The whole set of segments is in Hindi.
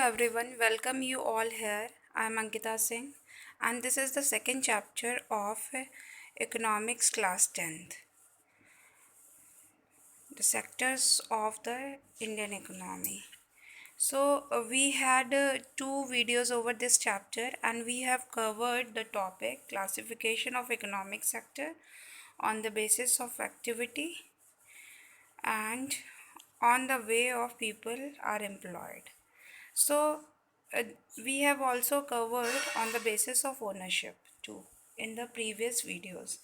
everyone, welcome you all here. I am Ankita Singh and this is the second chapter of Economics Class 10th. The sectors of the Indian economy. So we had two videos over this chapter and we have covered the topic classification of economic sector on the basis of activity and on the way of people are employed. So uh, we have also covered on the basis of ownership too in the previous videos.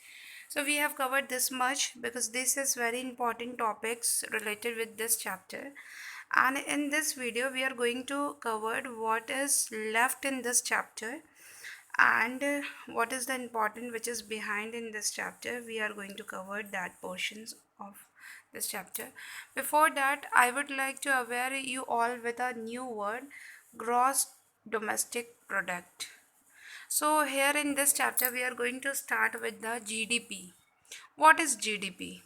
So we have covered this much because this is very important topics related with this chapter. And in this video we are going to cover what is left in this chapter and what is the important which is behind in this chapter. We are going to cover that portions of this chapter. Before that, I would like to aware you all with a new word, gross domestic product. So here in this chapter we are going to start with the GDP. What is GDP?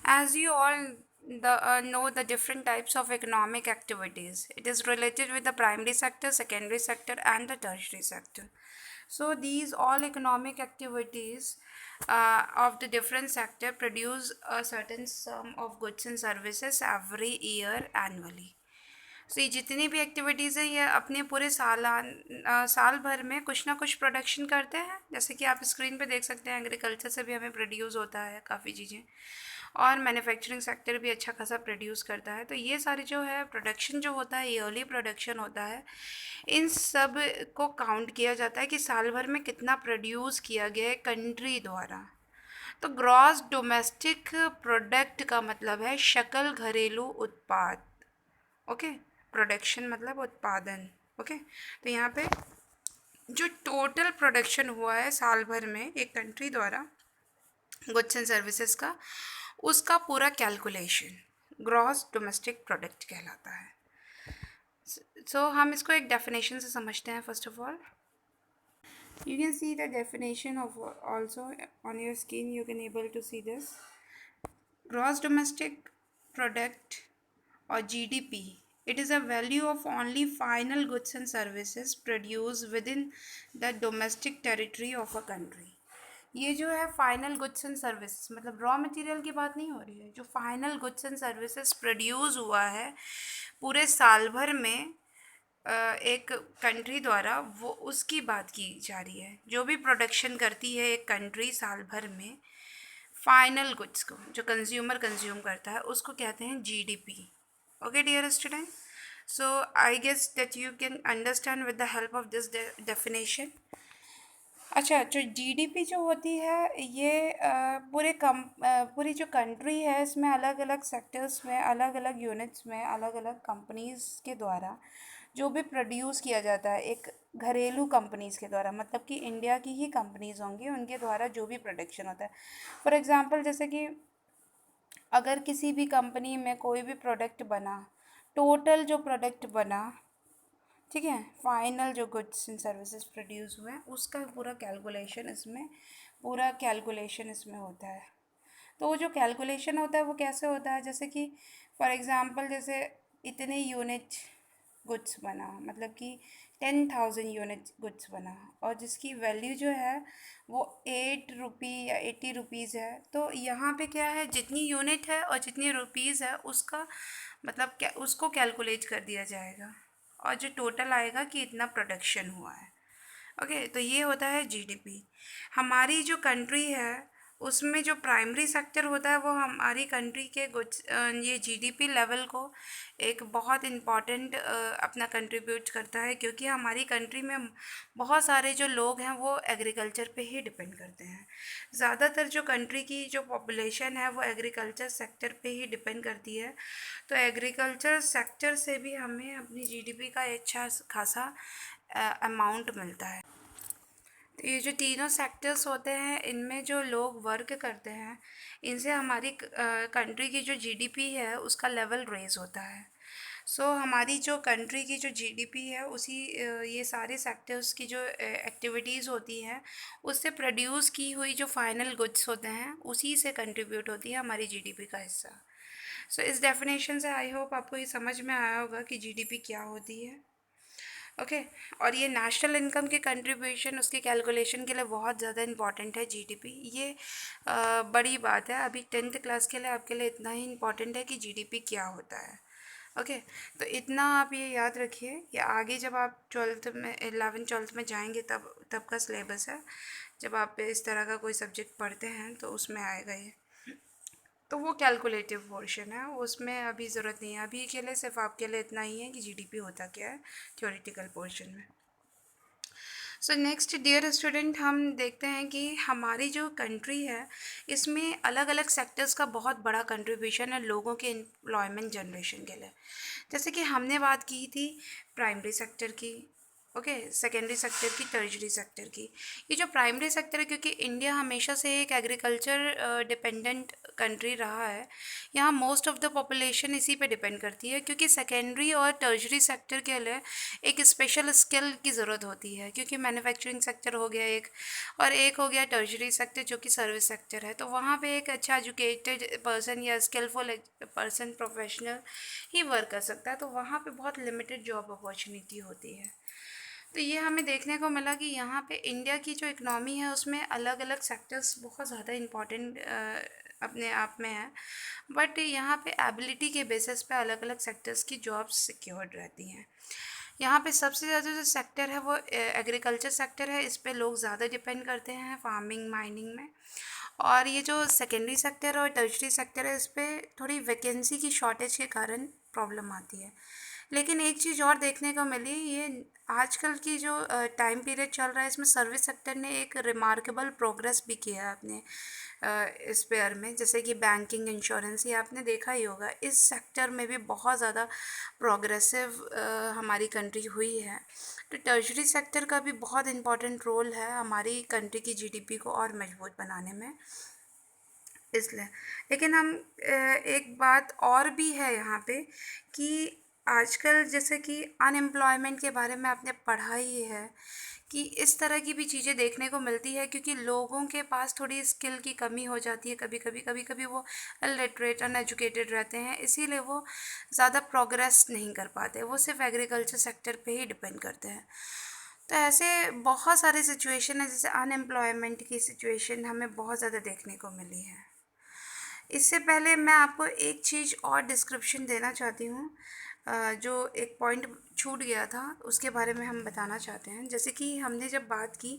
As you all know the different types of economic activities, it is related with the primary sector, secondary sector and the tertiary sector. So these all economic activities of the different sector produce a certain sum of goods and services every year annually. सो ये जितनी भी एक्टिविटीज़ हैं ये अपने पूरे साल भर में कुछ ना कुछ प्रोडक्शन करते हैं, जैसे कि आप स्क्रीन पे देख सकते हैं एग्रीकल्चर से भी हमें प्रोड्यूस होता है काफ़ी चीज़ें और मैन्युफैक्चरिंग सेक्टर भी अच्छा खासा प्रोड्यूस करता है। तो ये सारे जो है प्रोडक्शन जो होता है ईयरली प्रोडक्शन होता है, इन सब को काउंट किया जाता है कि साल भर में कितना प्रोड्यूस किया गया है कंट्री द्वारा। तो ग्रॉस डोमेस्टिक प्रोडक्ट का मतलब है शकल घरेलू उत्पाद। ओके, प्रोडक्शन मतलब उत्पादन। ओके, तो यहाँ पे जो टोटल प्रोडक्शन हुआ है साल भर में एक कंट्री द्वारा गुड्स एंड सर्विसेज का, उसका पूरा कैलकुलेशन ग्रॉस डोमेस्टिक प्रोडक्ट कहलाता है। सो हम इसको एक डेफिनेशन से समझते हैं। First of all you can see the definition of also on your screen. You can able to see this gross domestic product or GDP. It is a value of only final goods and services produced within the domestic territory of a country. ये जो है फाइनल गुड्स एंड सर्विसेज मतलब रॉ मटेरियल की बात नहीं हो रही है, जो final goods and services produce हुआ है पूरे साल भर में एक कंट्री द्वारा, वो उसकी बात की जा रही है। जो भी प्रोडक्शन करती है एक कंट्री साल भर में फाइनल गुड्स को, जो कंज्यूमर कंज्यूम करता है, उसको कहते हैं GDP. Okay dear student, so I guess that you can understand with the help of this definition. अच्छा, जो जीडीपी जो होती है ये पूरी जो कंट्री है इसमें अलग अलग सेक्टर्स में, अलग अलग यूनिट्स में, अलग अलग कंपनीज़ के द्वारा जो भी प्रोड्यूस किया जाता है एक घरेलू कंपनीज़ के द्वारा, मतलब कि इंडिया की ही कंपनीज़ होंगी, उनके द्वारा जो भी प्रोडक्शन होता है। फॉर एग्ज़ाम्पल जैसे कि अगर किसी भी कंपनी में कोई भी प्रोडक्ट बना, टोटल जो प्रोडक्ट बना, ठीक है, फाइनल जो गुड्स एंड सर्विसेज प्रोड्यूस हुए हैं उसका पूरा कैलकुलेशन इसमें होता है। तो वो जो कैलकुलेशन होता है वो कैसे होता है, जैसे कि फॉर एग्ज़ाम्पल जैसे इतने यूनिट गुड्स बना, मतलब कि 10,000 यूनिट गुड्स बना और जिसकी वैल्यू जो है वो 8 रुपी या 80 रुपीज़ है। तो यहाँ पे क्या है, जितनी यूनिट है और जितनी रुपीज़ है उसका मतलब क्या, उसको कैलकुलेट कर दिया जाएगा और जो टोटल आएगा कि इतना प्रोडक्शन हुआ है। ओके, तो ये होता है जीडीपी। हमारी जो कंट्री है उसमें जो प्राइमरी सेक्टर होता है वो हमारी कंट्री के गुड्स ये जीडीपी लेवल को एक बहुत इम्पॉर्टेंट अपना कंट्रीब्यूट करता है, क्योंकि हमारी कंट्री में बहुत सारे जो लोग हैं वो एग्रीकल्चर पे ही डिपेंड करते हैं। ज़्यादातर जो कंट्री की जो पॉपुलेशन है वो एग्रीकल्चर सेक्टर पे ही डिपेंड करती है। तो एग्रीकल्चर सेक्टर से भी हमें अपनी जीडीपी का अच्छा खासा अमाउंट मिलता है। तो ये जो तीनों सेक्टर्स होते हैं इनमें जो लोग वर्क करते हैं, इनसे हमारी कंट्री की जो जीडीपी है उसका लेवल रेज होता है। सो हमारी जो कंट्री की जो जीडीपी है उसी ये सारे सेक्टर्स की जो एक्टिविटीज़ होती हैं उससे प्रोड्यूस की हुई जो फाइनल गुड्स होते हैं उसी से कंट्रीब्यूट होती है हमारी जीडीपी का हिस्सा। सो इस डेफिनेशन से आई होप आपको ये समझ में आया होगा कि जीडीपी क्या होती है। ओके और ये नेशनल इनकम के कंट्रीब्यूशन उसके कैलकुलेशन के लिए बहुत ज़्यादा इंपॉर्टेंट है जीडीपी। ये बड़ी बात है, अभी 10th क्लास के लिए आपके लिए इतना ही इम्पॉर्टेंट है कि जीडीपी क्या होता है। ओके तो इतना आप ये याद रखिए, ये आगे जब आप 12th में 11th 12th में जाएंगे तब तब का सिलेबस है। जब आप इस तरह का कोई सब्जेक्ट पढ़ते हैं तो उसमें आएगा ये। तो वो कैलकुलेटिव पोर्शन है, उसमें अभी ज़रूरत नहीं है। अभी के लिए सिर्फ आपके लिए इतना ही है कि जीडीपी होता क्या है थ्योरेटिकल पोर्शन में। सो नेक्स्ट डियर स्टूडेंट, हम देखते हैं कि हमारी जो कंट्री है इसमें अलग अलग सेक्टर्स का बहुत बड़ा कंट्रीब्यूशन है लोगों के एम्प्लॉयमेंट जनरेशन के लिए। जैसे कि हमने बात की थी प्राइमरी सेक्टर की, ओके सेकेंडरी सेक्टर की, टर्शरी सेक्टर की। ये जो प्राइमरी सेक्टर है, क्योंकि इंडिया हमेशा से एक एग्रीकल्चर डिपेंडेंट कंट्री रहा है, यहाँ मोस्ट ऑफ द पॉपुलेशन इसी पे डिपेंड करती है। क्योंकि सेकेंडरी और टर्शरी सेक्टर के लिए एक स्पेशल स्किल की ज़रूरत होती है, क्योंकि मैन्युफैक्चरिंग सेक्टर हो गया एक, और एक हो गया टर्शरी सेक्टर जो कि सर्विस सेक्टर है। तो वहाँ पे एक अच्छा एजुकेटेड पर्सन या स्किलफुल पर्सन प्रोफेशनल ही वर्क कर सकता है, तो वहाँ पे बहुत लिमिटेड जॉब अपॉर्चुनिटी होती है। तो ये हमें देखने को मिला कि यहाँ पे इंडिया की जो इकनॉमी है उसमें अलग अलग सेक्टर्स बहुत ज़्यादा इम्पॉर्टेंट अपने आप में है, बट यहाँ पे एबिलिटी के बेसिस पे अलग अलग सेक्टर्स की जॉब्स सिक्योर्ड रहती हैं। यहाँ पे सबसे ज़्यादा जो सेक्टर है वो एग्रीकल्चर सेक्टर है, इस पे लोग ज़्यादा डिपेंड करते हैं फार्मिंग माइनिंग में। और ये जो सेकेंडरी सेक्टर और टर्शरी सेक्टर है इस पर थोड़ी वैकेंसी की शॉर्टेज के कारण प्रॉब्लम आती है। लेकिन एक चीज़ और देखने को मिली, ये आजकल की जो टाइम पीरियड चल रहा है इसमें सर्विस सेक्टर ने एक रिमार्केबल प्रोग्रेस भी किया है अपने इस पेयर में। जैसे कि बैंकिंग इंश्योरेंस, ये आपने देखा ही होगा, इस सेक्टर में भी बहुत ज़्यादा प्रोग्रेसिव हमारी कंट्री हुई है। तो टर्शरी सेक्टर का भी बहुत इम्पॉर्टेंट रोल है हमारी कंट्री की जीडीपी को और मजबूत बनाने में, इसलिए। लेकिन हम एक बात और भी है यहाँ पे कि आजकल जैसे कि अनएम्प्लॉयमेंट के बारे में आपने पढ़ा ही है कि इस तरह की भी चीज़ें देखने को मिलती है, क्योंकि लोगों के पास थोड़ी स्किल की कमी हो जाती है। कभी कभी वो इलिटरेट अनएजुकेटेड रहते हैं, इसीलिए वो ज़्यादा प्रोग्रेस नहीं कर पाते, वो सिर्फ एग्रीकल्चर सेक्टर पे ही डिपेंड करते हैं। तो ऐसे बहुत सारे सिचुएशन है, जैसे अनएम्प्लॉयमेंट की सिचुएशन हमें बहुत ज़्यादा देखने को मिली है। इससे पहले मैं आपको एक चीज़ और डिस्क्रिप्शन देना चाहती हूँ, जो एक पॉइंट छूट गया था उसके बारे में हम बताना चाहते हैं। जैसे कि हमने जब बात की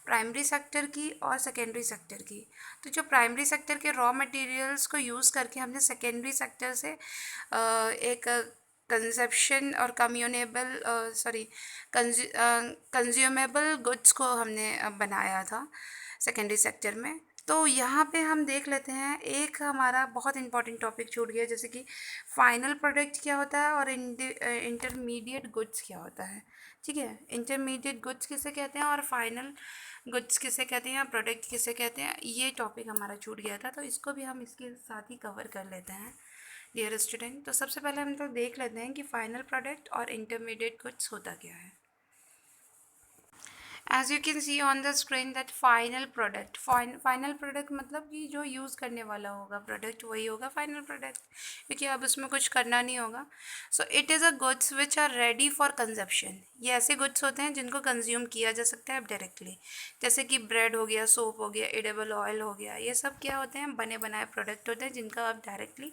प्राइमरी सेक्टर की और सेकेंडरी सेक्टर की, तो जो प्राइमरी सेक्टर के रॉ मटेरियल्स को यूज़ करके हमने सेकेंडरी सेक्टर से एक कंजप्शन और कम्यूनेबल सॉरी कंज्यूमेबल गुड्स को हमने बनाया था सेकेंडरी सेक्टर में। तो यहाँ पे हम देख लेते हैं, एक हमारा बहुत इंपॉर्टेंट टॉपिक छूट गया, जैसे कि फाइनल प्रोडक्ट क्या होता है और इंटरमीडिएट गुड्स क्या होता है। ठीक है, इंटरमीडिएट गुड्स किसे कहते हैं और फाइनल गुड्स किसे कहते हैं, प्रोडक्ट किसे कहते हैं, ये टॉपिक हमारा छूट गया था, तो इसको भी हम इसके साथ ही कवर कर लेते हैं डियर स्टूडेंट। तो सबसे पहले हम तो देख लेते हैं कि फाइनल प्रोडक्ट और इंटरमीडिएट गुड्स होता क्या है। As you can see on the screen that final product, final product मतलब कि जो यूज़ करने वाला होगा प्रोडक्ट वही होगा फाइनल प्रोडक्ट, क्योंकि अब उसमें कुछ करना नहीं होगा। So it is a goods which are ready for consumption. ये ऐसे गुड्स होते हैं जिनको कंज्यूम किया जा सकता है अब डायरेक्टली, जैसे कि ब्रेड हो गया, सोप हो गया, एडिबल ऑयल हो गया, ये सब क्या होते हैं, बने बनाए प्रोडक्ट होते हैं जिनका अब डायरेक्टली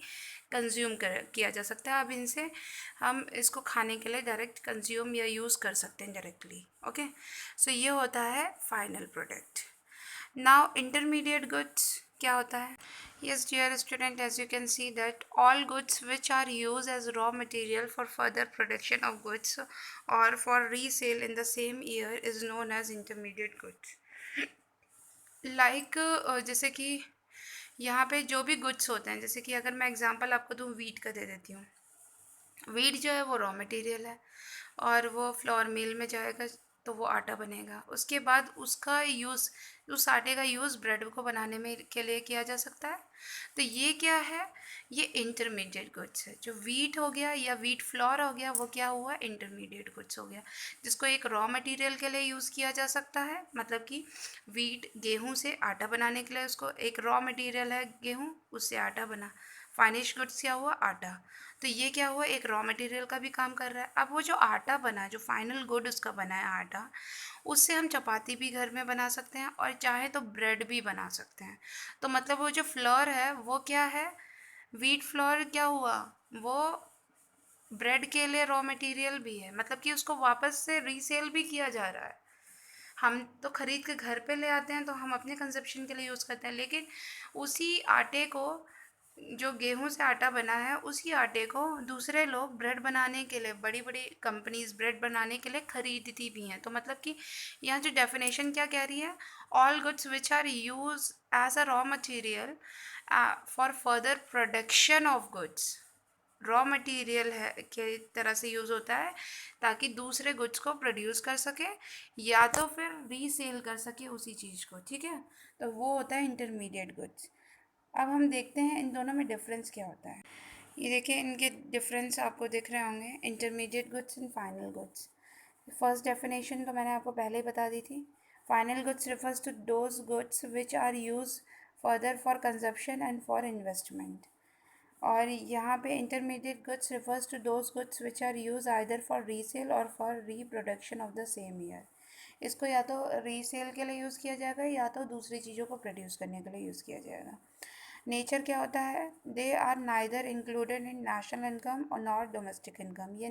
कंज्यूम किया जा सकता है। अब इनसे हम इसको खाने के लिए डायरेक्ट कंज्यूम या यूज़ कर सकते हैं डायरेक्टली। ओके, सो ये होता है final product. Now intermediate goods क्या होता है। Yes dear student, as you can see that all goods which are use as raw material for further production of goods or for resale in the same year is known as intermediate goods. Like जैसे कि यहाँ पे जो भी गुड्स होते हैं, जैसे कि अगर मैं एग्जांपल आपको दूँ वीट का दे देती हूँ। वीट जो है वो रॉ मटेरियल है और वो फ्लोर मिल में जाएगा तो वो आटा बनेगा। उसके बाद उसका यूज़, उस आटे का यूज़ ब्रेड को बनाने में के लिए किया जा सकता है। तो ये क्या है, ये इंटरमीडिएट गुड्स है। जो वीट हो गया या वीट फ्लोर हो गया वो क्या हुआ, इंटरमीडिएट गुड्स हो गया, जिसको एक रॉ मटेरियल के लिए यूज़ किया जा सकता है। मतलब कि वीट गेहूँ से आटा बनाने के लिए उसको एक रॉ मटेरियल है गेहूँ, उससे आटा बना। फाइनिश गुड्स क्या हुआ, आटा। तो ये क्या हुआ, एक रॉ मटेरियल का भी काम कर रहा है। अब वो जो आटा बना, जो फाइनल गुड उसका बना है आटा, उससे हम चपाती भी घर में बना सकते हैं और चाहे तो ब्रेड भी बना सकते हैं। तो मतलब वो जो फ्लोर है वो क्या है, व्हीट फ्लोर क्या हुआ, वो ब्रेड के लिए रॉ मटेरियल भी है, मतलब कि उसको वापस से रीसेल भी किया जा रहा है। हम तो ख़रीद के घर पे ले आते हैं तो हम अपने कंजप्शन के लिए यूज़ करते हैं, लेकिन उसी आटे को, जो गेहूं से आटा बना है, उसी आटे को दूसरे लोग ब्रेड बनाने के लिए, बड़ी बड़ी कंपनीज ब्रेड बनाने के लिए ख़रीदती भी हैं। तो मतलब कि यहाँ जो डेफिनेशन क्या कह रही है, all goods which are use as a raw material for further production of goods, raw material है के तरह से यूज़ होता है ताकि दूसरे गुड्स को प्रोड्यूस कर सके या तो फिर रीसेल कर सके उसी चीज़ को, ठीक है। तो वो होता है इंटरमीडिएट गुड्स। अब हम देखते हैं इन दोनों में डिफरेंस क्या होता है। ये देखिए, इनके डिफरेंस आपको दिख रहे होंगे, intermediate goods and final goods. First definition तो मैंने आपको पहले ही बता दी थी। Final goods refers to those goods which are use further for consumption and for investment. और यहाँ पे intermediate goods refers to those goods which are use either for resale or for reproduction of the same year. इसको या तो रीसेल के लिए यूज़ किया जाएगा या तो दूसरी चीज़ों को प्रोड्यूस करने के लिए यूज़ किया जाएगा। नेचर क्या होता है, they are neither included in national income और नॉट डोमेस्टिक इनकम। ये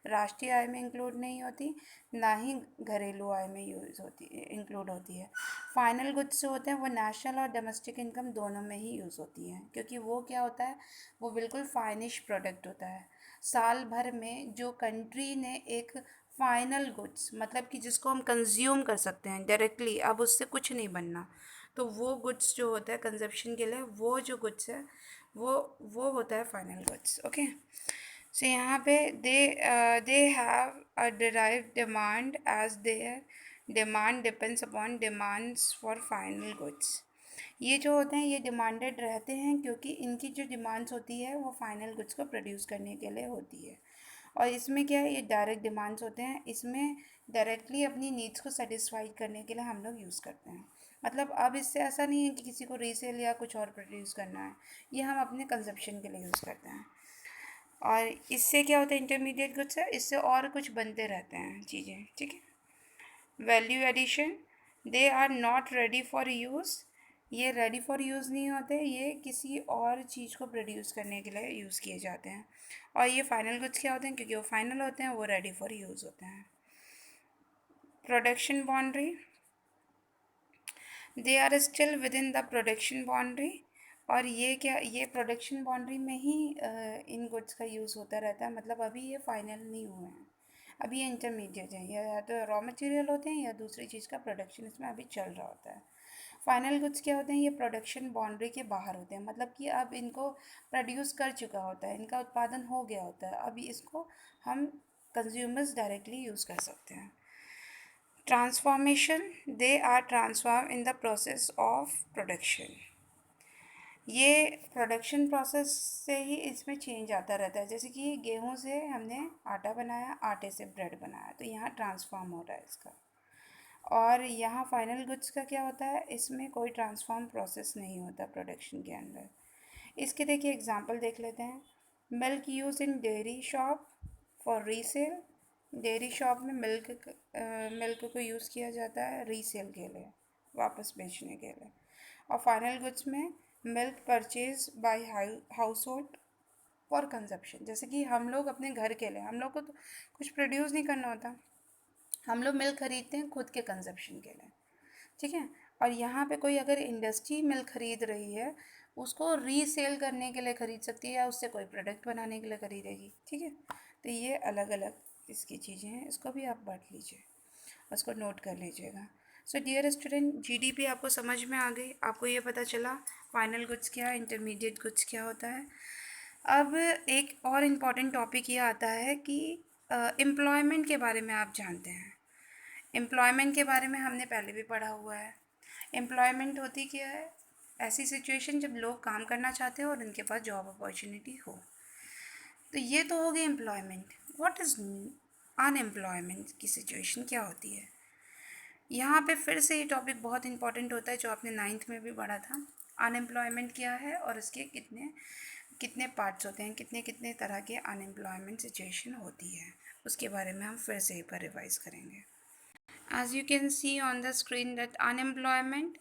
राष्ट्रीय आय में इंक्लूड नहीं होती, ना ही घरेलू आय में यूज़ होती इंक्लूड होती है। फाइनल गुड्स जो होते हैं वो नेशनल और डोमेस्टिक इनकम दोनों में ही यूज़ होती हैं, क्योंकि वो क्या होता है, वो बिल्कुल फाइनिश प्रोडक्ट होता है। साल भर में जो कंट्री ने एक फाइनल गुड्स, मतलब कि जिसको हम कंज्यूम कर सकते हैं डायरेक्टली, अब उससे कुछ नहीं बनना, तो वो गुड्स जो होता है कंजप्शन के लिए, वो जो गुड्स है वो होता है फाइनल गुड्स। ओके, सो यहाँ पे they have a derived demand as their demand depends upon demands for final goods. ये जो होते हैं ये डिमांडेड रहते हैं क्योंकि इनकी जो डिमांड्स होती है वो फाइनल गुड्स को प्रोड्यूस करने के लिए होती है। और इसमें क्या है, ये डायरेक्ट डिमांड्स होते हैं, इसमें डायरेक्टली अपनी नीड्स को सेटिस्फाई करने के लिए हम लोग यूज़ करते हैं। मतलब अब इससे ऐसा नहीं है कि किसी को रीसेल या कुछ और प्रोड्यूस करना है, ये हम अपने कंजप्शन के लिए यूज़ करते हैं। और इससे क्या होता है, इंटरमीडिएट गुड्स है, इससे और कुछ बनते रहते हैं चीज़ें, ठीक है। Value addition, they are not ready for use, ये रेडी फॉर यूज़ नहीं होते, ये किसी और चीज़ को प्रोड्यूस करने के लिए यूज़ किए जाते हैं। और ये फाइनल गुड्स क्या होते हैं, क्योंकि वो फाइनल होते हैं, वो रेडी फॉर यूज़ होते हैं। Production boundary, they are still within the production boundary. और ये क्या, ये प्रोडक्शन बाउंड्री में ही इन गुड्स का यूज़ होता रहता है, मतलब अभी ये फाइनल नहीं हुए हैं, अभी ये इंटरमीडिएट हैं, या तो रॉ मटेरियल होते हैं या दूसरी चीज़ का प्रोडक्शन इसमें अभी चल रहा होता है। फाइनल गुड्स क्या होते हैं, ये प्रोडक्शन बाउंड्री के बाहर होते हैं, मतलब कि अब इनको प्रोड्यूस कर चुका होता है, इनका उत्पादन हो गया होता है, अभी इसको हम कंज्यूमर्स डायरेक्टली यूज़ कर सकते हैं। Transformation, they are transform in the process of production. ये प्रोडक्शन प्रोसेस से ही इसमें चेंज आता रहता है, जैसे कि गेहूं से हमने आटा बनाया, आटे से ब्रेड बनाया, तो यहाँ ट्रांसफॉर्म हो रहा है इसका। और यहाँ फाइनल गुड्स का क्या होता है, इसमें कोई ट्रांसफॉर्म प्रोसेस नहीं होता प्रोडक्शन के अंदर। इसके देखिए एग्जांपल देख लेते हैं। Milk use in dairy shop for resale, dairy shop में मिल्क को यूज़ किया जाता है रीसेल के लिए, वापस बेचने के लिए। और फाइनल गुड्स में milk purchase by house hold for consumption, जैसे कि हम लोग अपने घर के लिए, हम लोग को तो कुछ प्रोड्यूस नहीं करना होता, हम लोग मिल्क खरीदते हैं खुद के कंजप्शन के लिए, ठीक है। और यहाँ पे कोई अगर इंडस्ट्री मिल्क खरीद रही है, उसको रीसेल करने के लिए खरीद सकती है या उससे कोई प्रोडक्ट बनाने के लिए खरीदेगी, ठीक है। तो ये अलग अलग इसकी चीज़ें हैं, इसको भी आप पढ़ लीजिए, उसको नोट कर लीजिएगा। सो डियर स्टूडेंट, जीडीपी आपको समझ में आ गई, आपको ये पता चला फाइनल गुड्स क्या है, इंटरमीडिएट गुड्स क्या होता है। अब एक और इम्पॉर्टेंट टॉपिक ये आता है कि एम्प्लॉयमेंट के बारे में आप जानते हैं। एम्प्लॉयमेंट के बारे में हमने पहले भी पढ़ा हुआ है। एम्प्लॉयमेंट होती क्या है, ऐसी सिचुएशन जब लोग काम करना चाहते हो और उनके पास जॉब अपॉर्चुनिटी हो। तो ये तो हो गई एम्प्लॉयमेंट। व्हाट इज़ अनएम्प्लॉयमेंट की सिचुएशन क्या होती है। यहाँ पे फिर से ये टॉपिक बहुत इंपॉर्टेंट होता है जो आपने 9th में भी पढ़ा था। अनएम्प्लॉयमेंट क्या है और इसके कितने कितने पार्ट्स होते हैं, कितने कितने तरह के अनएम्प्लॉयमेंट सिचुएशन होती है, उसके बारे में हम फिर से एक बार रिवाइज करेंगे. As you can see on the screen that unemployment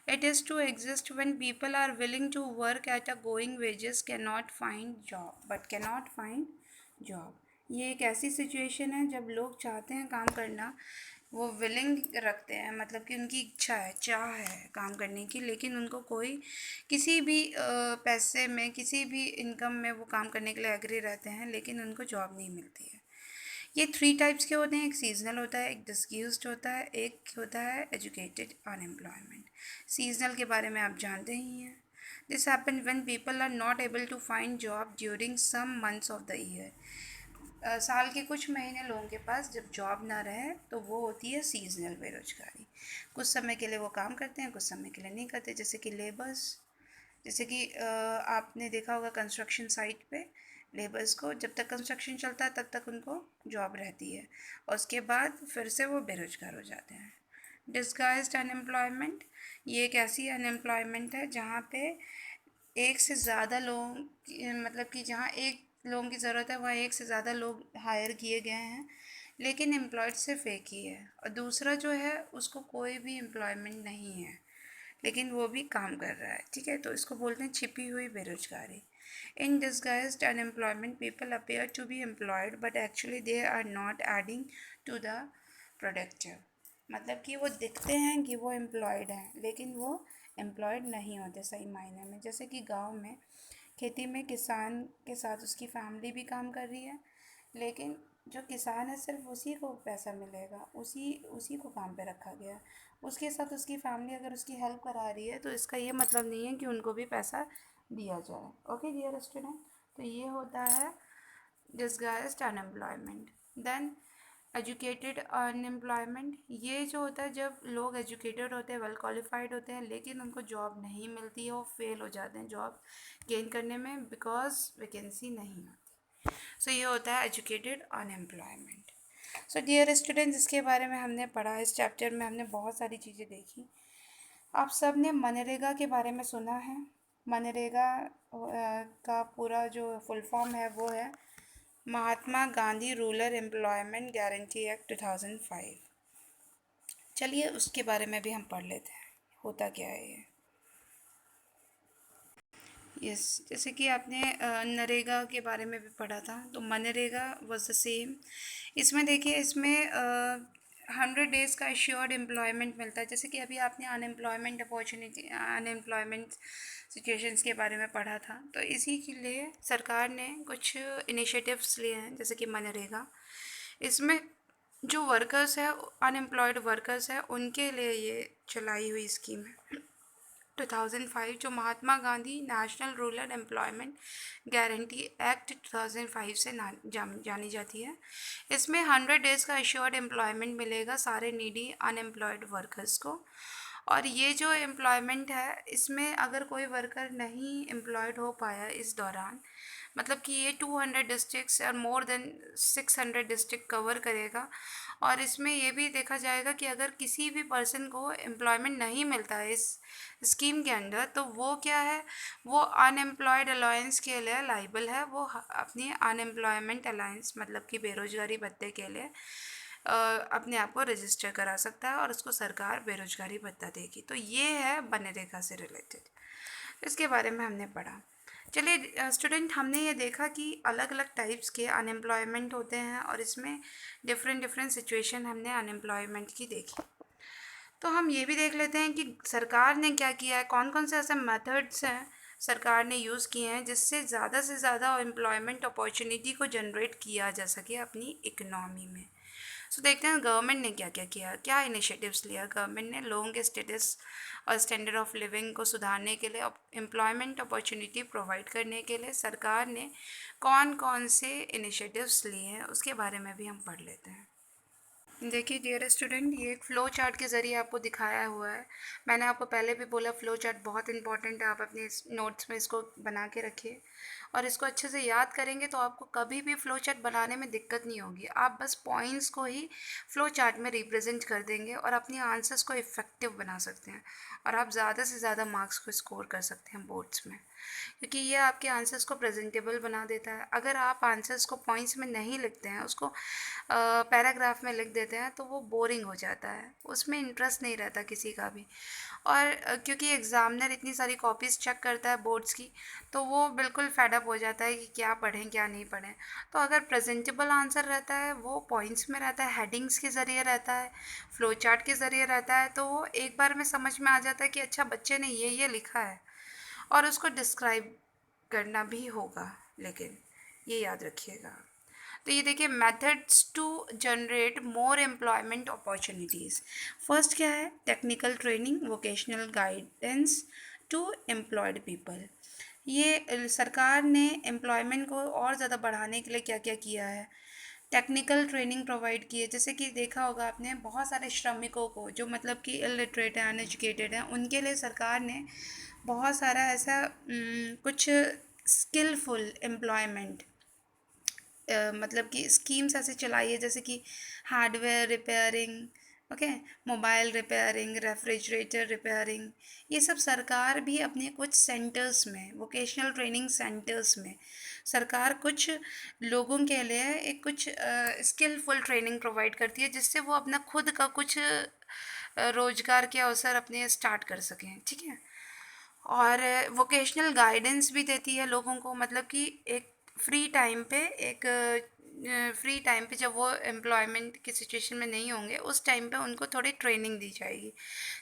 it is to exist when people are willing to work at a going wages cannot find job. ये एक ऐसी सिचुएशन है जब लोग चाहते हैं काम करना, वो विलिंग रखते हैं, मतलब कि उनकी इच्छा है, चाह है काम करने की, लेकिन उनको कोई किसी भी पैसे में, किसी भी इनकम में वो काम करने के लिए एग्री रहते हैं, लेकिन उनको जॉब नहीं मिलती है. ये 3 टाइप्स के होते हैं. एक सीजनल होता है, एक डिस्क्यूज्ड होता है, एक होता है एजुकेटेड अनएम्प्लॉयमेंट. सीजनल के बारे में आप जानते ही हैं. This happen when people are not able to find job during some months of the year. साल के कुछ महीने लोगों के पास जब जॉब ना रहे तो वो होती है सीजनल बेरोजगारी. कुछ समय के लिए वो काम करते हैं, कुछ समय के लिए नहीं करते. जैसे कि लेबर्स, जैसे कि आपने देखा होगा कंस्ट्रक्शन साइट पे लेबर्स को जब तक कंस्ट्रक्शन चलता है तब तक उनको जॉब रहती है, और उसके बाद फिर से वो बेरोजगार हो जाते हैं. डिस्गाइज्ड अनएम्प्लॉयमेंट, ये एक ऐसी अनएम्प्लॉयमेंट है जहाँ पे एक से ज़्यादा लोग, मतलब कि जहाँ एक लोगों की ज़रूरत है वहाँ एक से ज़्यादा लोग हायर किए गए हैं, लेकिन एम्प्लॉयड सिर्फ एक ही है, और दूसरा जो है उसको कोई भी एम्प्लॉयमेंट नहीं है, लेकिन वो भी काम कर रहा है. ठीक है, तो इसको बोलते हैं छिपी हुई बेरोजगारी. In disguised unemployment people appear to be employed but actually they are not adding to the productive. मतलब कि वो दिखते हैं कि वो एम्प्लॉयड हैं, लेकिन वो एम्प्लॉयड नहीं होते सही मायने में. जैसे कि गांव में खेती में किसान के साथ उसकी फैमिली भी काम कर रही है, लेकिन जो किसान है सिर्फ उसी को पैसा मिलेगा, उसी उसी को काम पे रखा गया है. उसके साथ उसकी फैमिली अगर उसकी हेल्प करा रही है तो इसका ये मतलब नहीं है कि उनको भी पैसा दिया जाए. ओके डियर स्टूडेंट, तो ये होता है disguised unemployment. Then educated unemployment, ये जो होता है जब लोग एजुकेटेड होते हैं, वेल क्वालिफाइड होते हैं, लेकिन उनको जॉब नहीं मिलती है, वो फेल हो जाते हैं जॉब गेन करने में बिकॉज वैकेंसी नहीं होती. सो ये होता है educated unemployment. So dear students, इसके बारे में हमने पढ़ा, इस चैप्टर में हमने बहुत सारी चीज़ें देखी. आप सब ने मनरेगा के बारे में सुना है. मनरेगा का पूरा जो फुल फॉर्म है वो है Mahatma Gandhi rural employment guarantee act 2005. चलिए उसके बारे में भी हम पढ़ लेते हैं, होता क्या है ये. यस, जैसे कि आपने नरेगा के बारे में भी पढ़ा था, तो मनरेगा वाज द सेम. इसमें देखिए, इसमें 100 डेज़ का एश्योर्ड एम्प्लॉयमेंट मिलता है. जैसे कि अभी आपने अनएम्प्लॉयमेंट अपॉर्चुनिटी, अनएम्प्लॉयमेंट सिचुएशंस के बारे में पढ़ा था, तो इसी के लिए सरकार ने कुछ इनिशिएटिव्स लिए हैं, जैसे कि मनरेगा. इसमें जो वर्कर्स हैं, अनएम्प्लॉयड वर्कर्स हैं, उनके लिए ये चलाई हुई स्कीम है 2005, जो Mahatma Gandhi national rural employment guarantee act 2005 से जानी जाती है. इसमें 100 डेज़ का एश्योर्ड एम्प्लॉयमेंट मिलेगा सारे नीडी अनएम्प्लॉयड वर्कर्स को. और ये जो एम्प्लॉयमेंट है, इसमें अगर कोई वर्कर नहीं एम्प्लॉयड हो पाया इस दौरान, मतलब कि ये 200 डिस्ट्रिक्ट्स और मोर देन 600 डिस्ट्रिक्ट कवर करेगा. और इसमें ये भी देखा जाएगा कि अगर किसी भी पर्सन को एम्प्लॉयमेंट नहीं मिलता है इस स्कीम के अंडर, तो वो क्या है, वो अनएम्प्लॉयड अलाउंस के लिए लाइबल है. वो अपनी अनएम्प्लॉयमेंट अलाउंस, मतलब कि बेरोजगारी भत्ते के लिए अपने आप को रजिस्टर करा सकता है, और उसको सरकार बेरोजगारी भत्ता देगी. तो ये है मनरेगा से रिलेटेड, इसके बारे में हमने पढ़ा. चलिए स्टूडेंट, हमने ये देखा कि अलग अलग टाइप्स के अनएम्प्लॉयमेंट होते हैं, और इसमें डिफरेंट डिफरेंट सिचुएशन हमने अनएम्प्लॉयमेंट की देखी. तो हम ये भी देख लेते हैं कि सरकार ने क्या किया है, कौन कौन से ऐसे मेथड्स हैं सरकार ने यूज़ किए हैं जिससे से ज़्यादा एम्प्लॉयमेंट अपॉर्चुनिटी को जनरेट किया जा सके अपनी इकनॉमी में. सो देखते हैं गवर्नमेंट ने क्या क्या किया, क्या इनिशिएटिव्स लिया. गवर्नमेंट ने लोगों के स्टेटस और स्टैंडर्ड ऑफ लिविंग को सुधारने के लिए, एम्प्लॉयमेंट अपॉर्चुनिटी प्रोवाइड करने के लिए सरकार ने कौन कौन से इनिशिएटिव्स लिए हैं, उसके बारे में भी हम पढ़ लेते हैं. देखिए डियर स्टूडेंट, ये एक फ़्लो चार्ट के ज़रिए आपको दिखाया हुआ है। मैंने आपको पहले भी बोला फ़्लो चार्ट बहुत इंपॉर्टेंट है, आप अपने नोट्स में इसको बना के रखिए और इसको अच्छे से याद करेंगे तो आपको कभी भी फ़्लो चार्ट बनाने में दिक्कत नहीं होगी। आप बस पॉइंट्स को ही फ़्लो चार्ट में रिप्रेजेंट कर देंगे और अपनी आंसर्स को इफ़ेक्टिव बना सकते हैं और आप ज़्यादा से ज़्यादा मार्क्स को स्कोर कर सकते हैं बोर्ड्स में, क्योंकि ये आपके आंसर्स को प्रेजेंटेबल बना देता है। अगर आप आंसर्स को पॉइंट्स में नहीं लिखते हैं, उसको पैराग्राफ में लिख देते हैं, तो वो बोरिंग हो जाता है, उसमें इंटरेस्ट नहीं रहता किसी का भी। और क्योंकि एग्ज़ामिनर इतनी सारी कॉपीज़ चेक करता है बोर्ड्स की, तो वो बिल्कुल फेडअप हो जाता है कि क्या पढ़ें क्या नहीं पढ़ें। तो अगर प्रेजेंटेबल आंसर रहता है, वो पॉइंट्स में रहता है, हेडिंग्स के ज़रिए रहता है, फ्लो चार्ट के ज़रिए रहता है, तो वो एक बार में समझ में आ जाता है कि अच्छा बच्चे ने ये लिखा है, और उसको डिस्क्राइब करना भी होगा, लेकिन ये याद रखिएगा। तो ये देखिए, methods to generate more employment opportunities. First क्या है? Technical training, vocational guidance to employed people. ये सरकार ने एम्प्लॉयमेंट को और ज़्यादा बढ़ाने के लिए क्या क्या किया है? टेक्निकल ट्रेनिंग प्रोवाइड की है। जैसे कि देखा होगा आपने, बहुत सारे श्रमिकों को जो मतलब कि इलिटरेट हैं, अनएजुकेटेड हैं, उनके लिए सरकार ने बहुत सारा ऐसा कुछ स्किलफुल एम्प्लॉयमेंट मतलब कि स्कीम्स ऐसे चलाई है, जैसे कि hardware repairing, okay, mobile repairing, refrigerator repairing. ये सब सरकार भी अपने कुछ सेंटर्स में, वोकेशनल ट्रेनिंग सेंटर्स में सरकार कुछ लोगों के लिए एक कुछ स्किलफुल ट्रेनिंग प्रोवाइड करती है, जिससे वो अपना खुद का कुछ रोजगार के अवसर अपने स्टार्ट कर सकें। ठीक है। और वोकेशनल गाइडेंस भी देती है लोगों को, मतलब कि एक फ्री टाइम पे, एक फ्री टाइम पे जब वो एम्प्लॉयमेंट की सिचुएशन में नहीं होंगे, उस टाइम पे उनको थोड़ी ट्रेनिंग दी जाएगी,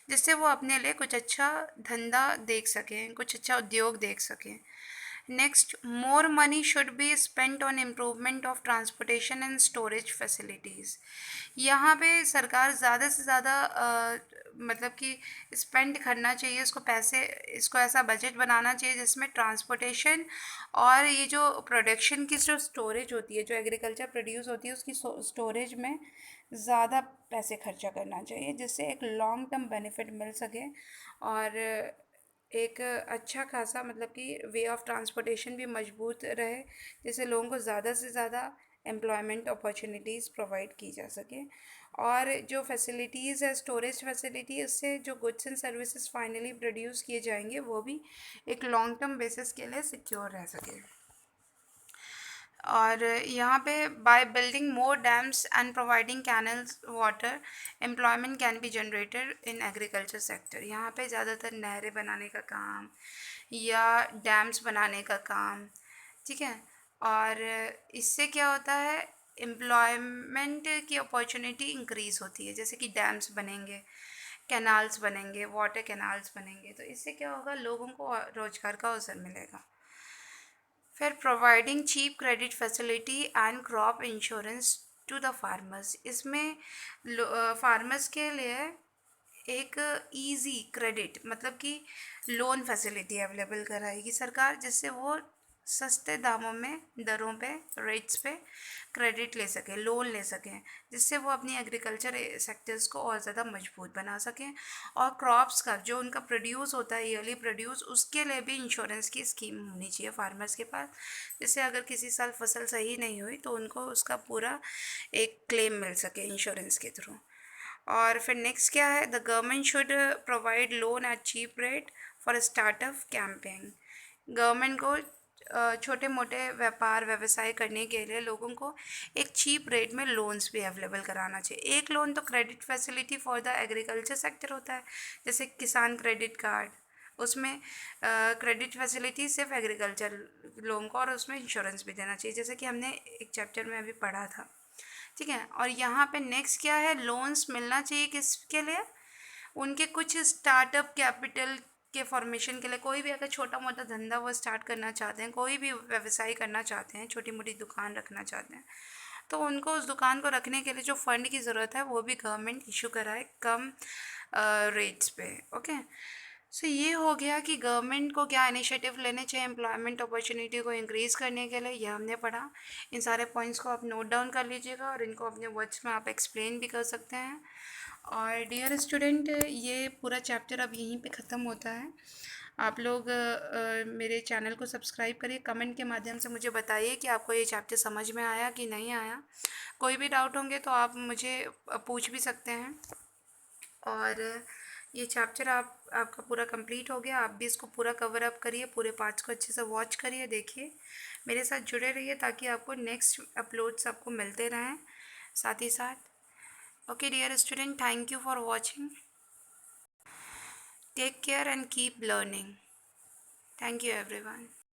जिससे वो अपने लिए कुछ अच्छा धंधा देख सकें, कुछ अच्छा उद्योग देख सकें। Next, more money should be spent on improvement of transportation and storage facilities. यहाँ पे सरकार ज़्यादा से ज़्यादा मतलब कि स्पेंड करना चाहिए, इसको पैसे, इसको ऐसा बजट बनाना चाहिए जिसमें ट्रांसपोर्टेशन और ये जो प्रोडक्शन की जो स्टोरेज होती है, जो एग्रीकल्चर प्रोड्यूस होती है, उसकी स्टोरेज में ज़्यादा पैसे खर्चा करना चाहिए, जिससे एक लॉन्ग टर्म बेनिफिट मिल सके और एक अच्छा खासा मतलब कि वे ऑफ ट्रांसपोर्टेशन भी मजबूत रहे, जिससे लोगों को ज़्यादा से ज़्यादा एम्प्लॉयमेंट अपॉर्चुनिटीज़ प्रोवाइड की जा सके। और जो फैसिलिटीज़ है, स्टोरेज फैसिलिटी, उससे जो goods and services finally produce किए जाएंगे, वो भी एक लॉन्ग टर्म बेसिस के लिए सिक्योर रह सके। और यहाँ पे by building more dams and providing canals water, employment can be generated in agriculture sector. यहाँ पे ज़्यादातर नहरें बनाने का काम या डैम्स बनाने का काम, ठीक है। और इससे क्या होता है, एम्प्लॉयमेंट की अपॉर्चुनिटी इंक्रीज़ होती है, जैसे कि डैम्स बनेंगे, कैनाल्स बनेंगे, वाटर कैनाल्स बनेंगे, तो इससे क्या होगा, लोगों को रोज़गार का अवसर मिलेगा। फिर providing cheap credit facility and crop insurance to the farmers. इसमें फार्मर्स के लिए एक इजी क्रेडिट, मतलब कि लोन फैसिलिटी अवेलेबल कराएगी सरकार, जिससे वो सस्ते दामों में, दरों पे, रेट्स पे क्रेडिट ले सकें, लोन ले सकें, जिससे वो अपनी एग्रीकल्चर सेक्टर्स को और ज़्यादा मजबूत बना सकें। और क्रॉप्स का जो उनका प्रोड्यूस होता है, ईयरली प्रोड्यूस, उसके लिए भी इंश्योरेंस की स्कीम होनी चाहिए फार्मर्स के पास, जिससे अगर किसी साल फसल सही नहीं हुई तो उनको उसका पूरा एक क्लेम मिल सके इंश्योरेंस के थ्रू। और फिर नेक्स्ट क्या है, the government should provide loan at cheap rate for startup campaign. Government को छोटे मोटे व्यापार व्यवसाय करने के लिए लोगों को एक चीप रेट में लोन्स भी अवेलेबल कराना चाहिए। एक लोन तो credit facility for the agriculture sector होता है, जैसे किसान क्रेडिट कार्ड, उसमें क्रेडिट फैसिलिटी सिर्फ एग्रीकल्चर लोन को, और उसमें इंश्योरेंस भी देना चाहिए, जैसे कि हमने एक चैप्टर में अभी पढ़ा था। ठीक है। और यहाँ पे नेक्स्ट क्या है, लोन्स मिलना चाहिए किसके लिए, उनके कुछ स्टार्टअप कैपिटल के फॉर्मेशन के लिए। कोई भी अगर छोटा मोटा धंधा वो स्टार्ट करना चाहते हैं, कोई भी व्यवसाय करना चाहते हैं, छोटी मोटी दुकान रखना चाहते हैं, तो उनको उस दुकान को रखने के लिए जो फंड की ज़रूरत है, वो भी गवर्नमेंट इशू कराए कम रेट्स पे। ओके। सो ये हो गया कि गवर्नमेंट को क्या इनिशिएटिव लेने चाहिए एम्प्लॉयमेंट अपॉर्चुनिटी को इंक्रीज़ करने के लिए, ये हमने पढ़ा। इन सारे पॉइंट्स को आप नोट डाउन कर लीजिएगा और इनको अपने वर्ड्स में आप एक्सप्लेन भी कर सकते हैं। और डियर स्टूडेंट, ये पूरा चैप्टर अब यहीं पे ख़त्म होता है। आप लोग मेरे चैनल को सब्सक्राइब करिए, कमेंट के माध्यम से मुझे बताइए कि आपको ये चैप्टर समझ में आया कि नहीं आया। कोई भी डाउट होंगे तो आप मुझे पूछ भी सकते हैं। और ये चैप्टर आपका पूरा कंप्लीट हो गया। आप भी इसको पूरा कवर अप करिए, पूरे पार्ट्स को अच्छे से वॉच करिए, देखिए, मेरे साथ जुड़े रहिए ताकि आपको नेक्स्ट अपलोड्स आपको मिलते रहें साथ ही साथ। Okay dear student, thank you for watching. Take care and keep learning. Thank you everyone.